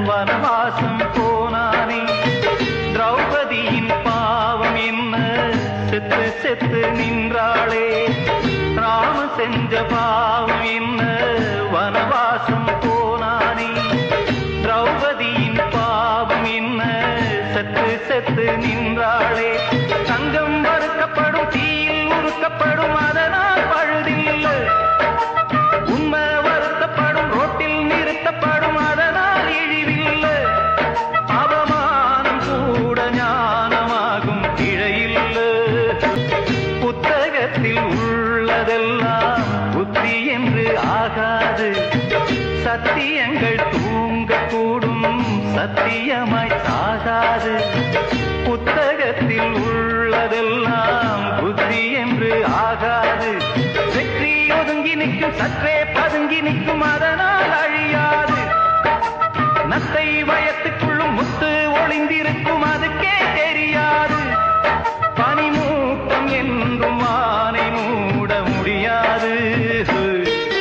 வனவாசம் போனானே திரௌபதியின் பாவம் என்ன செத்து செத்து நின்றாளே ராம செஞ்ச பாவம் என்ன வனவாசம் போனானே திரௌபதியின் பாவம் என்ன செத்து செத்து நின்றாளே தங்கம் வறுக்கப்படும் தீயில் உருக்கப்படும் அதனால் பழுதில்லை உண்மை வருத்தப்படும் ரோட்டில் நிறுத்தப்படும் அதனால் இழிவில்லை அவமானம் கூட ஞானமாகும் பிழையில்லை புத்தகத்தில் உள்ளதெல்லாம் புத்தி என்று ஆகாது சத்தியங்கள் தூங்கக்கூடும் சத்தியமாய் சாகாது புத்தகத்தில் உள்ளதெல்லாம் புத்தி என்று ஆகாது வெற்றி ஒதுங்கி நிற்கும் சற்றே பதுங்கி நிற்கும்